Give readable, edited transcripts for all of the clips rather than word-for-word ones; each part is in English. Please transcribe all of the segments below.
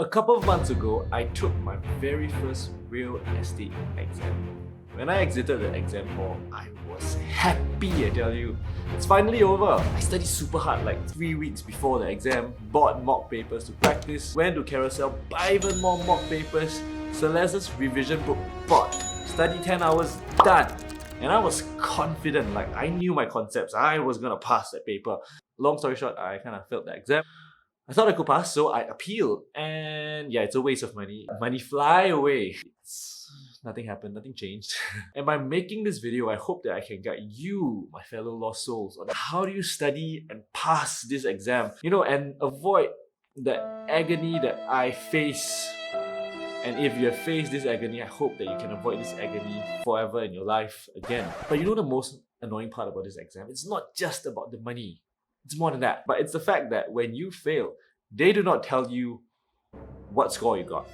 A couple of months ago, I took my very first real estate exam. When I exited the exam hall, I was happy, I tell you. It's finally over. I studied super hard like 3 weeks before the exam, bought mock papers to practice, went to Carousel, buy even more mock papers, Celeste's revision book, bought, studied 10 hours, done. And I was confident, like I knew my concepts, I was gonna pass that paper. Long story short, I kind of failed the exam. I thought I could pass, so I appealed. And yeah, it's a waste of money. Money fly away. Nothing happened, nothing changed. And by making this video, I hope that I can guide you, my fellow lost souls, on how do you study and pass this exam, and avoid the agony that I face. And if you have faced this agony, I hope that you can avoid this agony forever in your life again. But the most annoying part about this exam? It's not just about the money. It's more than that. But it's the fact that when you fail, they do not tell you what score you got.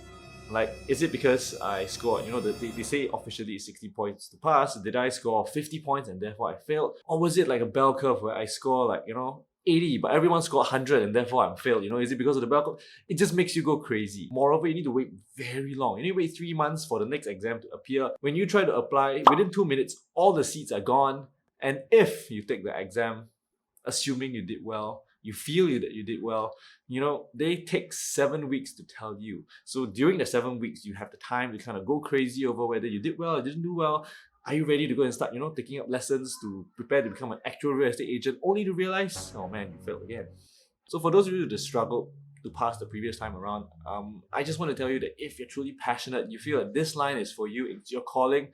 Like, is it because I scored, they say officially it's 60 points to pass. Did I score 50 points and therefore I failed? Or was it like a bell curve where I score 80, but everyone scored 100 and therefore I'm failed? Is it because of the bell curve? It just makes you go crazy. Moreover, you need to wait very long. You need to wait 3 months for the next exam to appear. When you try to apply, within 2 minutes, all the seats are gone. And if you take the exam, assuming you did well, you feel that you did well, they take 7 weeks to tell you. So during the 7 weeks, you have the time to kind of go crazy over whether you did well or didn't do well. Are you ready to go and start, taking up lessons to prepare to become an actual real estate agent, only to realize, oh man, you failed again. So for those of you that struggled to pass the previous time around, I just want to tell you that if you're truly passionate, you feel that this line is for you, it's your calling,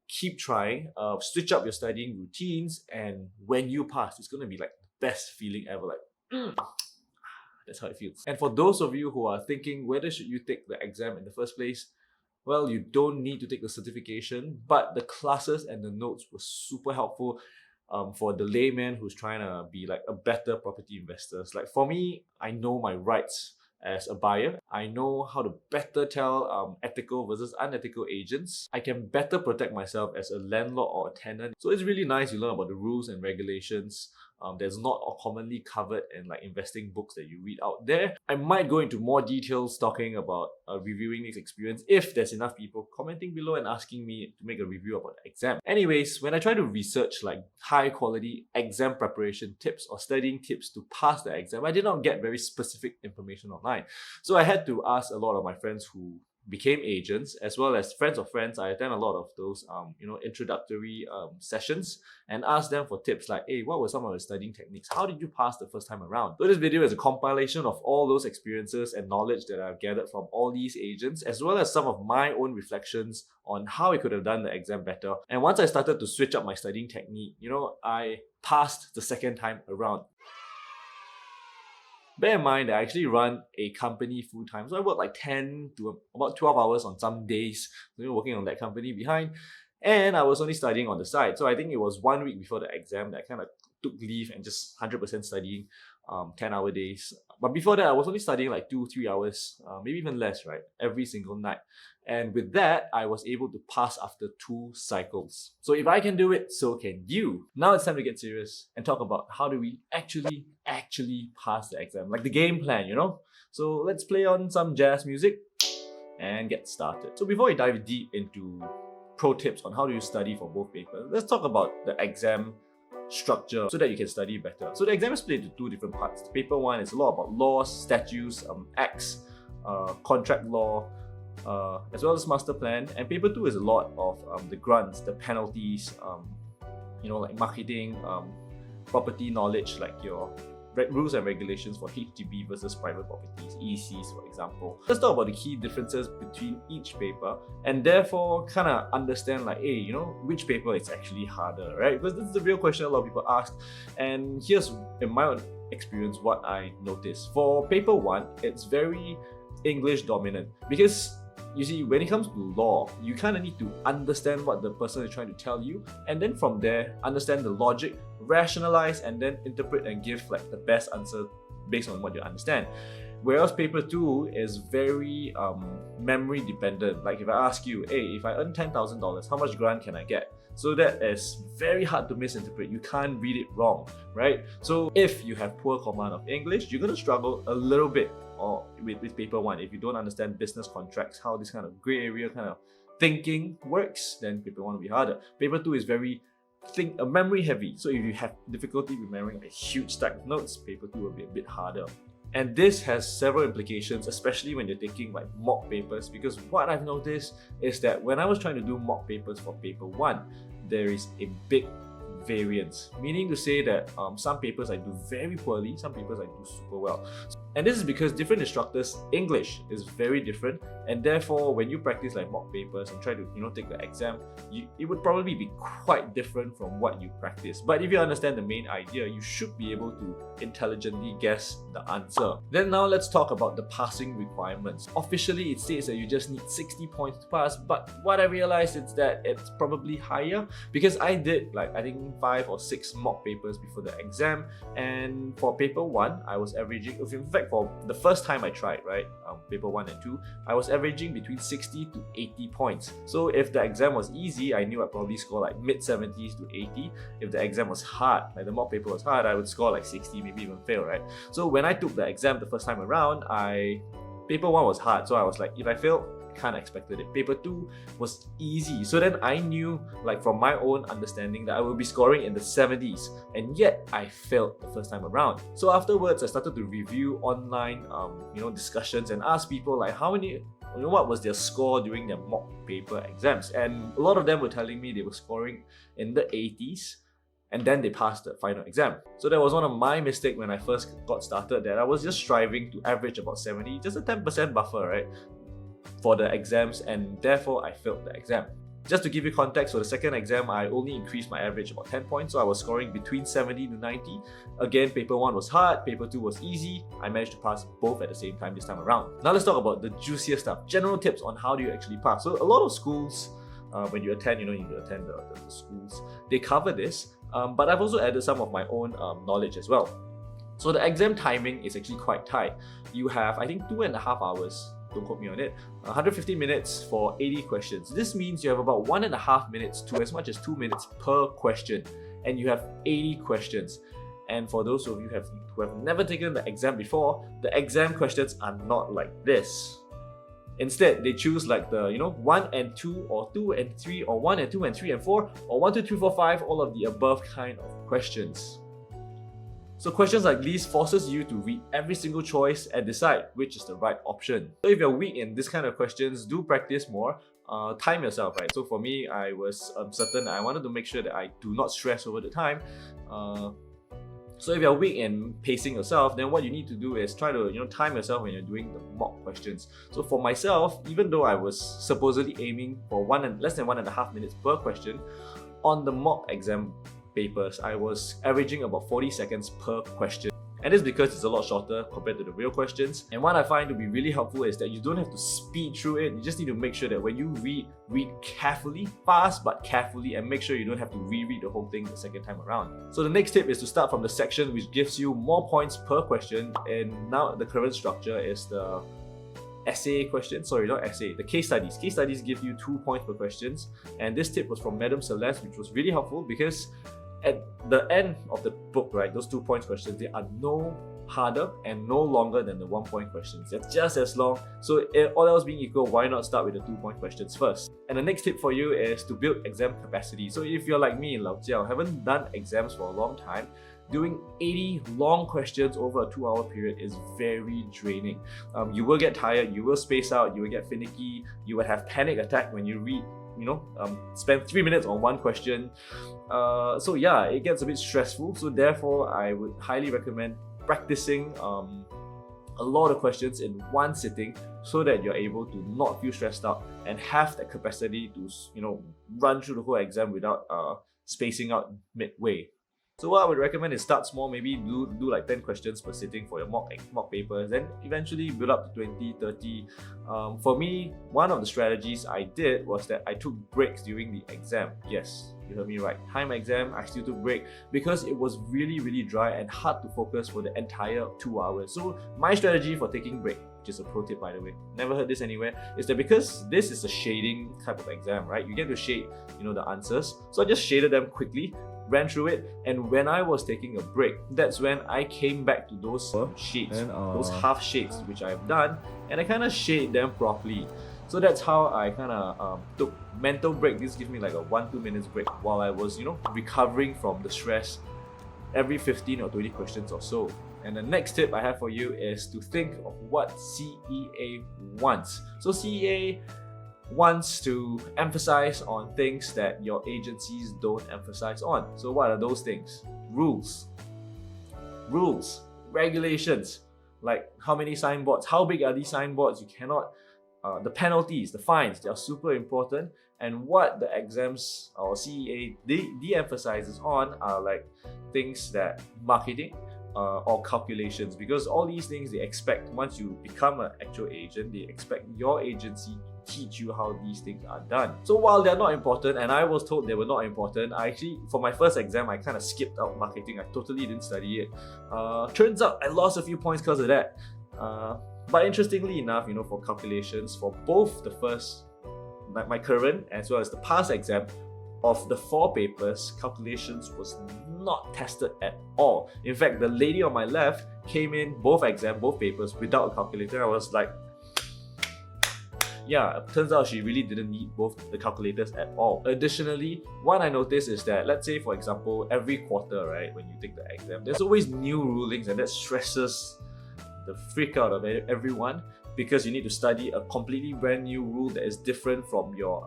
keep trying, switch up your studying routines, and when you pass, it's going to be like the best feeling ever. That's how it feels. And for those of you who are thinking, whether should you take the exam in the first place? Well, you don't need to take the certification, but the classes and the notes were super helpful for the layman who's trying to be like a better property investor. Like for me, I know my rights as a buyer. I know how to better tell ethical versus unethical agents. I can better protect myself as a landlord or a tenant. So it's really nice you learn about the rules and regulations that's not commonly covered in like investing books that you read out there. I might go into more details talking about reviewing this experience if there's enough people commenting below and asking me to make a review about the exam. Anyways, when I try to research like high quality exam preparation tips or studying tips to pass the exam, I did not get very specific information online. So I had to ask a lot of my friends who became agents, as well as friends of friends. I attend a lot of those introductory sessions and ask them for tips like, hey, what were some of the studying techniques? How did you pass the first time around? So this video is a compilation of all those experiences and knowledge that I've gathered from all these agents, as well as some of my own reflections on how I could have done the exam better. And once I started to switch up my studying technique, I passed the second time around. Bear in mind that I actually run a company full-time. So I work like 10 to about 12 hours on some days, working on that company behind. And I was only studying on the side. So I think it was 1 week before the exam that I kind of took leave and just 100% studying 10-hour days. But before that, I was only studying like 2-3 hours, maybe even less, right? Every single night. And with that, I was able to pass after 2 cycles. So if I can do it, so can you. Now it's time to get serious and talk about how do we actually pass the exam, like the game plan, So let's play on some jazz music and get started. So before we dive deep into pro tips on how do you study for both papers, let's talk about the exam structure so that you can study better. So the exam is split into 2 different parts. Paper 1 is a lot about laws, statutes, acts, contract law, as well as master plan. And paper 2 is a lot of the grants, the penalties, like marketing, property knowledge, like your rules and regulations for HDB versus private properties, ECs for example. Let's talk about the key differences between each paper and therefore kind of understand like, hey, which paper is actually harder, right? Because this is the real question a lot of people ask. And here's, in my own experience, what I noticed. For paper 1, it's very English dominant because you see, when it comes to law, you kind of need to understand what the person is trying to tell you, and then from there, understand the logic, rationalize, and then interpret and give like the best answer based on what you understand. Whereas paper 2 is very memory dependent. Like if I ask you, hey, if I earn $10,000, how much grant can I get? So that is very hard to misinterpret. You can't read it wrong, right? So if you have poor command of English, you're going to struggle a little bit or with paper 1. If you don't understand business contracts, how this kind of gray area kind of thinking works, then paper 1 will be harder. Paper 2 is very memory heavy. So if you have difficulty remembering a huge stack of notes, paper 2 will be a bit harder. And this has several implications, especially when you're taking like mock papers, because what I've noticed is that when I was trying to do mock papers for paper 1, there is a big variance, meaning to say that some papers I do very poorly, some papers I do super well. And this is because different instructors' English is very different, and therefore when you practice like mock papers and try to take the exam, it would probably be quite different from what you practice. But if you understand the main idea, you should be able to intelligently guess the answer. Then now let's talk about the passing requirements. Officially it states that you just need 60 points to pass, but what I realized is that it's probably higher, because I did like I think 5 or 6 mock papers before the exam, and for paper 1 I was averaging, in fact for the first time I tried, right, paper 1 and 2, I was averaging between 60 to 80 points. So if the exam was easy, I knew I'd probably score like mid 70s to 80. If the exam was hard, like the mock paper was hard, I would score like 60, maybe even fail, right? So when I took the exam the first time around, paper 1 was hard, so I was like, if I fail, kind of expected it. Paper 2 was easy, so then I knew, like from my own understanding, that I would be scoring in the 70s, and yet I failed the first time around. So afterwards I started to review online discussions and ask people like what was their score during their mock paper exams, and a lot of them were telling me they were scoring in the 80s, and then they passed the final exam. So that was one of my mistakes when I first got started, that I was just striving to average about 70, just a 10% buffer, right, for the exams, and therefore I failed the exam. Just to give you context, for the second exam, I only increased my average about 10 points, so I was scoring between 70 to 90. Again, paper 1 was hard, paper 2 was easy. I managed to pass both at the same time this time around. Now let's talk about the juicier stuff, general tips on how do you actually pass. So a lot of schools, when you attend, you attend the schools, they cover this, but I've also added some of my own knowledge as well. So the exam timing is actually quite tight. You have, I think, 2.5 hours, don't quote me on it, 150 minutes for 80 questions. This means you have about 1.5 minutes to as much as 2 minutes per question, and you have 80 questions. And for those of you who have never taken the exam before, the exam questions are not like this. Instead, they choose like the 1 and 2, or 2 and 3, or 1 and 2 and 3 and 4, or 1, 2, 3, 4, 5, all of the above kind of questions. So questions like these forces you to read every single choice and decide which is the right option. So if you're weak in this kind of questions, do practice more. Time yourself, right? So for me, I was certain I wanted to make sure that I do not stress over the time. So if you're weak in pacing yourself, then what you need to do is try to time yourself when you're doing the mock questions. So for myself, even though I was supposedly aiming for less than 1.5 minutes per question, on the mock exam papers, I was averaging about 40 seconds per question. And it's because it's a lot shorter compared to the real questions. And what I find to be really helpful is that you don't have to speed through it. You just need to make sure that when you read carefully, fast but carefully, and make sure you don't have to reread the whole thing the second time around. So the next tip is to start from the section which gives you more points per question. And now the current structure is the essay question, sorry, not essay, the case studies. Case studies give you 2 points per questions. And this tip was from Madam Celeste, which was really helpful because at the end of the book, right, those 2 points questions, they are no harder and no longer than the 1 point questions. They're just as long. So all else being equal, why not start with the 2 point questions first? And the next tip for you is to build exam capacity. So if you're like me, Lao Jiao, haven't done exams for a long time, doing 80 long questions over a 2-hour period is very draining. You will get tired, you will space out, you will get finicky, you will have panic attack when you read, spend 3 minutes on one question. So yeah, it gets a bit stressful. So therefore, I would highly recommend practicing a lot of questions in one sitting so that you're able to not feel stressed out and have that capacity to run through the whole exam without spacing out midway. So what I would recommend is start small, maybe do like 10 questions per sitting for your mock papers, then eventually build up to 20, 30. For me, one of the strategies I did was that I took breaks during the exam. Yes, you heard me right. Time exam, I still took break because it was really, really dry and hard to focus for the entire 2 hours. So my strategy for taking break, which is a pro tip by the way, never heard this anywhere, is that because this is a shading type of exam, right? You get to shade, the answers. So I just shaded them quickly. ran through it, and when I was taking a break, that's when I came back to those shades, those half shades which I've done, and I kind of shade them properly. So that's how I kind of took mental break. This gives me like a 1-2 minutes break while I was, recovering from the stress every 15 or 20 questions or so. And the next tip I have for you is to think of what CEA wants. So CEA wants to emphasize on things that your agencies don't emphasize on. So what are those things? Rules, regulations, like how many signboards, how big are these signboards, you cannot, the penalties, the fines, they are super important. And what the exams or CEA de-emphasizes on are like things that marketing, or calculations, because all these things they expect once you become an actual agent, they expect your agency to teach you how these things are done. So while they're not important, and I was told they were not important, I actually, for my first exam, I kind of skipped out marketing. I totally didn't study it. Turns out I lost a few points because of that. But interestingly enough, for calculations, for both the first, like my current as well as the past exam, of the 4 papers, calculations was not tested at all. In fact, the lady on my left came in both papers without a calculator. I was like, yeah, it turns out she really didn't need both the calculators at all. Additionally, what I noticed is that, let's say for example, every quarter, right, when you take the exam, there's always new rulings, and that stresses the freak out of everyone, because you need to study a completely brand new rule that is different from your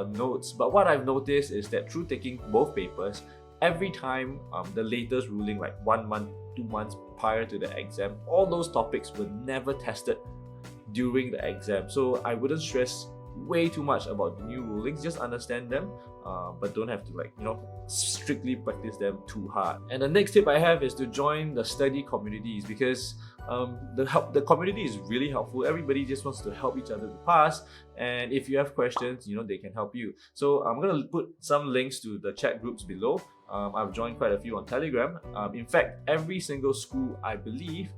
notes. But what I've noticed is that through taking both papers, every time the latest ruling, like 1 month, 2 months prior to the exam, all those topics were never tested during the exam. So I wouldn't stress way too much about the new rulings, just understand them, but don't have to strictly practice them too hard. And the next tip I have is to join the study communities, because the community is really helpful. Everybody just wants to help each other to pass, and if you have questions, they can help you. So I'm gonna put some links to the chat groups below. I've joined quite a few on Telegram. In fact, every single school, I believe,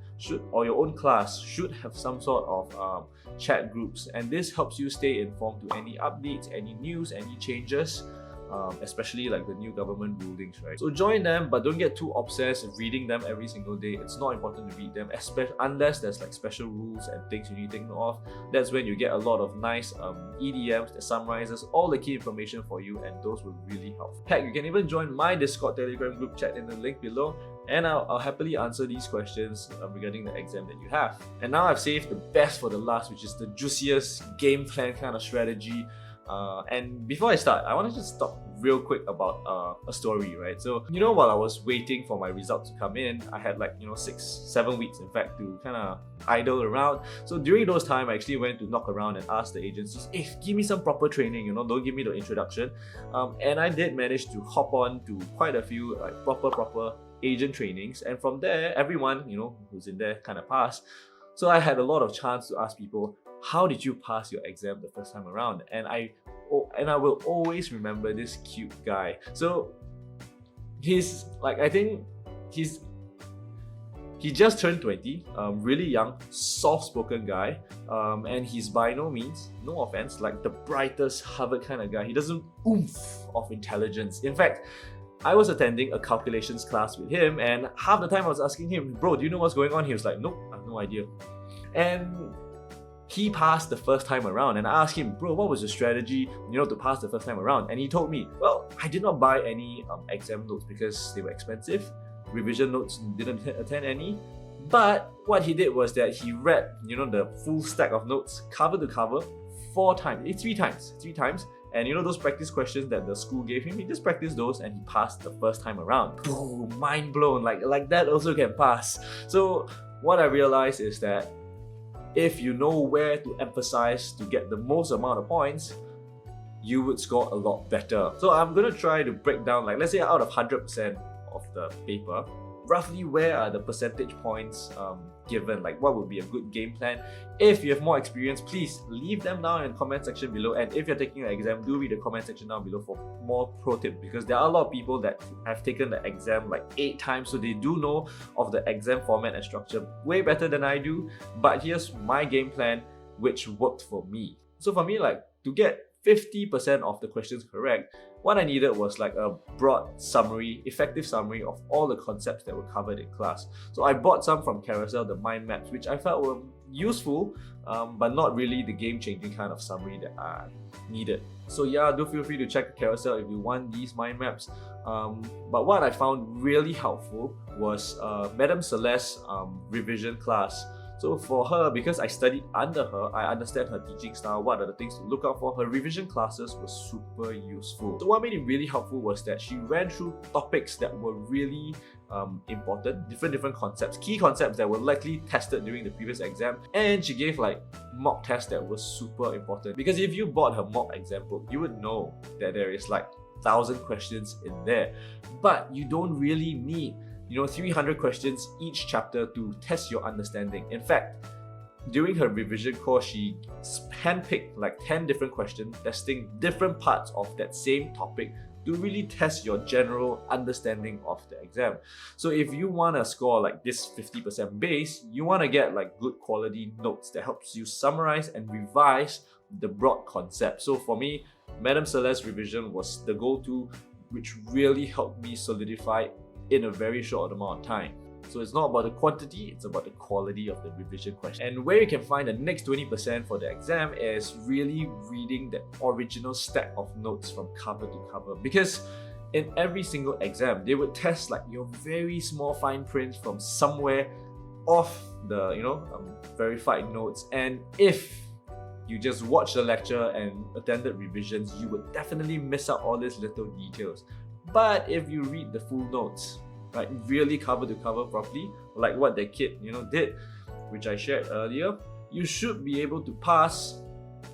or your own class should have some sort of chat groups, and this helps you stay informed to any updates, any news, any changes, especially like the new government rulings, right? So join them, but don't get too obsessed with reading them every single day. It's not important to read them, unless there's like special rules and things you need to take note of. That's when you get a lot of nice EDMs that summarizes all the key information for you, and those will really help. Heck, you can even join my Discord Telegram group chat in the link below, and I'll happily answer these questions regarding the exam that you have. And now I've saved the best for the last, which is the juiciest game plan kind of strategy. And before I start, I want to just talk real quick about a story, right? So, while I was waiting for my results to come in, I had 6-7 weeks, in fact, to kind of idle around. So during those time, I actually went to knock around and ask the agencies, hey, give me some proper training, don't give me the introduction. And I did manage to hop on to quite a few proper agent trainings, and from there, everyone, who's in there kind of passed. So I had a lot of chance to ask people, how did you pass your exam the first time around? And I will always remember this cute guy. So he's he just turned 20, really young, soft-spoken guy, and he's by no means, no offense, like the brightest Harvard kind of guy. He doesn't oomph of intelligence. In fact, I was attending a calculations class with him, and half the time I was asking him, bro, do you know what's going on? He was like, nope, I have no idea. And he passed the first time around, and I asked him, bro, what was your strategy, to pass the first time around? And he told me, well, I did not buy any exam notes because they were expensive. Revision notes, didn't attend any. But what he did was that he read, the full stack of notes cover to cover 3 times. And those practice questions that the school gave him, he just practiced those and he passed the first time around. Boom, mind blown, like that also can pass. So what I realized is that if you know where to emphasize to get the most amount of points, you would score a lot better. So I'm gonna try to break down, let's say out of 100% of the paper, roughly where are the percentage points given, what would be a good game plan. If you have more experience, please leave them down in the comment section below, and if you're taking an exam, do read the comment section down below for more pro tips, because there are a lot of people that have taken the exam 8 times, so they do know of the exam format and structure way better than I do. But here's my game plan, which worked for me. So for me, to get 50% of the questions correct, what I needed was like a broad summary, effective summary of all the concepts that were covered in class. So I bought some from Carousel, the mind maps, which I felt were useful, but not really the game-changing kind of summary that I needed. So yeah, do feel free to check Carousel if you want these mind maps. But what I found really helpful was Madam Celeste's revision class. So for her, because I studied under her, I understand her teaching style, what are the things to look out for. Her revision classes were super useful. So what made it really helpful was that she ran through topics that were really important, different concepts, key concepts that were likely tested during the previous exam, and she gave like mock tests that were super important. Because if you bought her mock exam book, you would know that there is like 1,000 questions in there, but you don't really need 300 questions each chapter to test your understanding. In fact, during her revision course, she handpicked like 10 different questions testing different parts of that same topic to really test your general understanding of the exam. So if you want to score like this 50% base, you want to get like good quality notes that helps you summarize and revise the broad concept. So for me, Madam Celeste's revision was the go-to, which really helped me solidify in a very short amount of time. So it's not about the quantity, it's about the quality of the revision question. And where you can find the next 20% for the exam is really reading the original stack of notes from cover to cover. Because in every single exam, they would test like your very small fine print from somewhere off the verified notes. And if you just watched the lecture and attended revisions, you would definitely miss out all these little details. But if you read the full notes, like really cover to cover properly, like what the kid did, which I shared earlier, you should be able to pass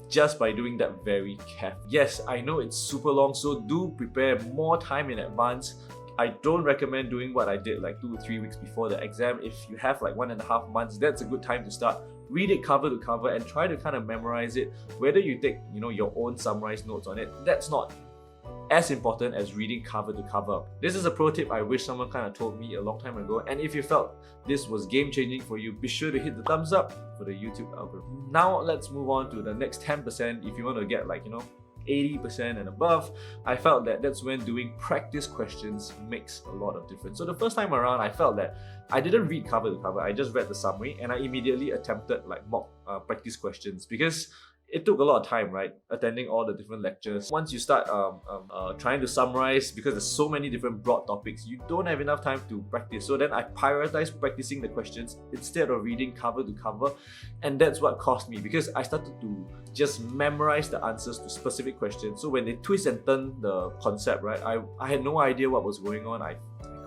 just by doing that very carefully. Yes, I know it's super long, so do prepare more time in advance. I don't recommend doing what I did like 2 or 3 weeks before the exam. If you have like 1.5 months, that's a good time to start. Read it cover to cover and try to kind of memorize it. Whether you take your own summarized notes on it, that's not as important as reading cover to cover. This is a pro tip I wish someone kind of told me a long time ago, and if you felt this was game-changing for you, be sure to hit the thumbs up for the YouTube algorithm. Now let's move on to the next 10% if you want to get like 80% and above. I felt that that's when doing practice questions makes a lot of difference. So the first time around, I felt that I didn't read cover to cover, I just read the summary and I immediately attempted like mock practice questions, because it took a lot of time, right? Attending all the different lectures. Once you start trying to summarize, because there's so many different broad topics, you don't have enough time to practice. So then I prioritized practicing the questions instead of reading cover to cover. And that's what cost me, because I started to just memorize the answers to specific questions. So when they twist and turn the concept, right, I had no idea what was going on. I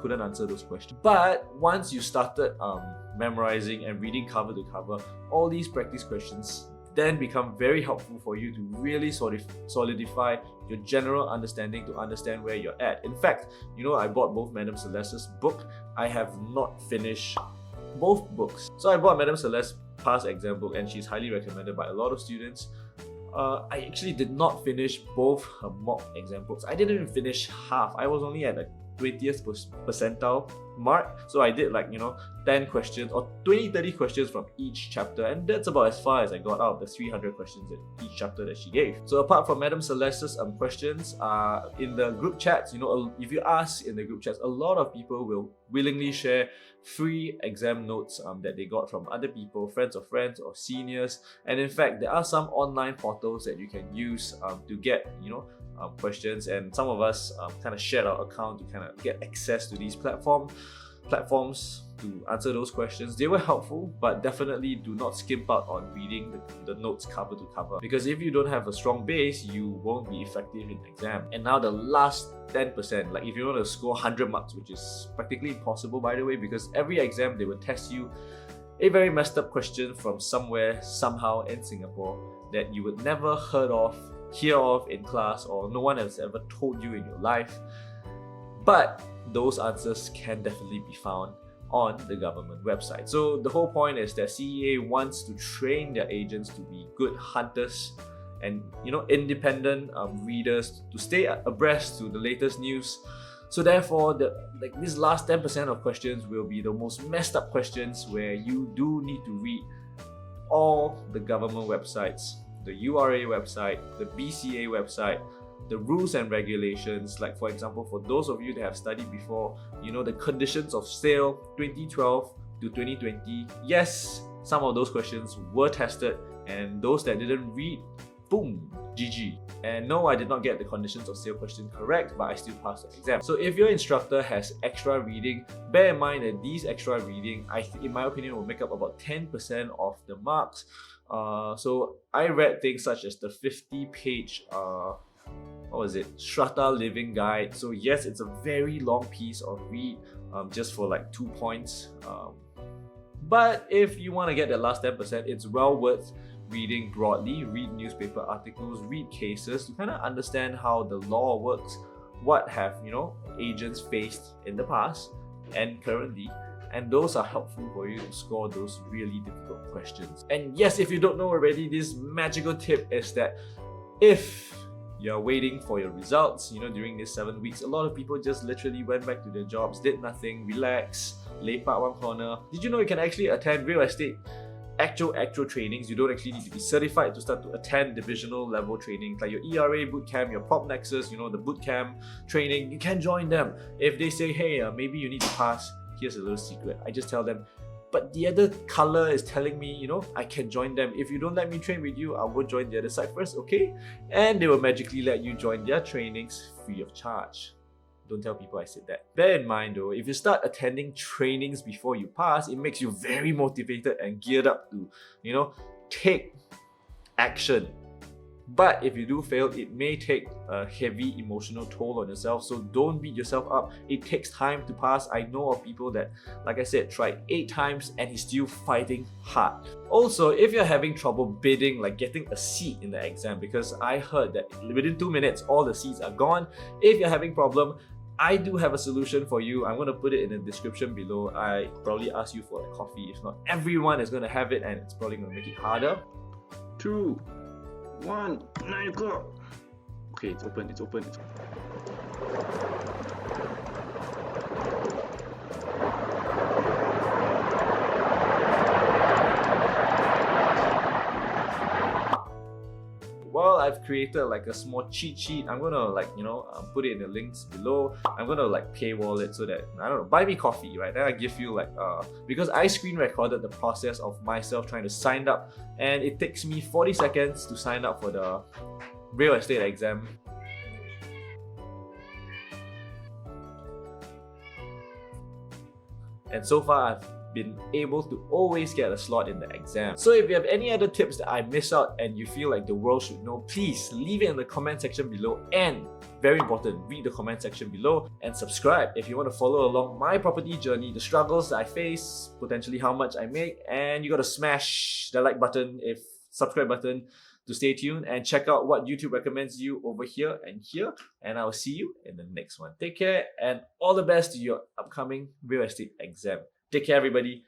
couldn't answer those questions. But once you started memorizing and reading cover to cover, all these practice questions then become very helpful for you to really solidify your general understanding, to understand where you're at. In fact, I bought both Madam Celeste's book. I have not finished both books. So I bought Madam Celeste's past exam book, and she's highly recommended by a lot of students. I actually did not finish both her mock exam books. I didn't even finish half. I was only at the 20th percentile mark. So I did like 10 questions or 20-30 questions from each chapter, and that's about as far as I got out of the 300 questions in each chapter that she gave. So apart from Madam Celeste's questions, in the group chats, if you ask in the group chats, a lot of people will willingly share free exam notes that they got from other people, friends of friends or seniors. And in fact, there are some online portals that you can use to get questions, and some of us kind of shared our account to kind of get access to these platforms to answer those questions. They were helpful, but definitely do not skimp out on reading the notes cover to cover, because if you don't have a strong base, you won't be effective in the exam. And now the last 10%, like if you want to score 100 marks, which is practically impossible by the way, because every exam they will test you a very messed up question from somewhere, somehow in Singapore that you would never hear of in class, or no one has ever told you in your life. But those answers can definitely be found on the government website. So the whole point is that CEA wants to train their agents to be good hunters and independent readers, to stay abreast to the latest news. So therefore, this last 10% of questions will be the most messed up questions, where you do need to read all the government websites, the URA website, the BCA website, the rules and regulations, like for example, for those of you that have studied before, you know, the conditions of sale 2012 to 2020. Yes, some of those questions were tested, and those that didn't read, boom, GG. And no, I did not get the conditions of sale question correct, but I still passed the exam. So if your instructor has extra reading, bear in mind that these extra reading, in my opinion, will make up about 10% of the marks. So I read things such as the 50-page what was it, Strata Living Guide. So yes, it's a very long piece of read, just for like 2 points. But if you want to get the last 10%, it's well worth reading broadly. Read newspaper articles, read cases to kind of understand how the law works, what have, you know, agents faced in the past and currently, and those are helpful for you to score those really difficult questions. And yes, if you don't know already, this magical tip is that if you're waiting for your results, you know, during these 7 weeks, a lot of people just literally went back to their jobs, did nothing, relax, lepak one corner. Did you know you can actually attend real estate actual trainings? You don't actually need to be certified to start to attend divisional level trainings like your ERA bootcamp, your Prop Nexus, you know, the bootcamp training. You can join them. If they say, hey, maybe you need to pass, here's a little secret. I just tell them, but the other color is telling me, you know, I can join them. If you don't let me train with you, I will join the other side first, okay? And they will magically let you join their trainings free of charge. Don't tell people I said that. Bear in mind though, if you start attending trainings before you pass, it makes you very motivated and geared up to, you know, take action. But if you do fail, it may take a heavy emotional toll on yourself, so don't beat yourself up. It takes time to pass. I know of people that, like I said, tried 8 times and he's still fighting hard. Also, if you're having trouble bidding, like getting a seat in the exam, because I heard that within 2 minutes, all the seats are gone. If you're having problem, I do have a solution for you. I'm going to put it in the description below. I probably ask you for a coffee. If not, everyone is going to have it and it's probably going to make it harder. 2, 1, 9 o'clock. Okay, it's open. Well, I've created like a small cheat sheet. I'm gonna put it in the links below. I'm gonna like paywall it so that, I don't know, buy me coffee, right? Then I give you like, because I screen recorded the process of myself trying to sign up, and it takes me 40 seconds to sign up for the real estate exam. And so far, I've been able to always get a slot in the exam. So if you have any other tips that I miss out and you feel like the world should know, please leave it in the comment section below, and very important, read the comment section below and subscribe if you want to follow along my property journey, the struggles that I face, potentially how much I make, and you gotta smash the like button, subscribe button, to stay tuned and check out what YouTube recommends you over here and here, and I'll see you in the next one. Take care and all the best to your upcoming real estate exam. Take care, everybody.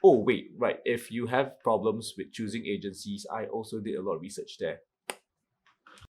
Oh, wait, right. If you have problems with choosing agencies, I also did a lot of research there.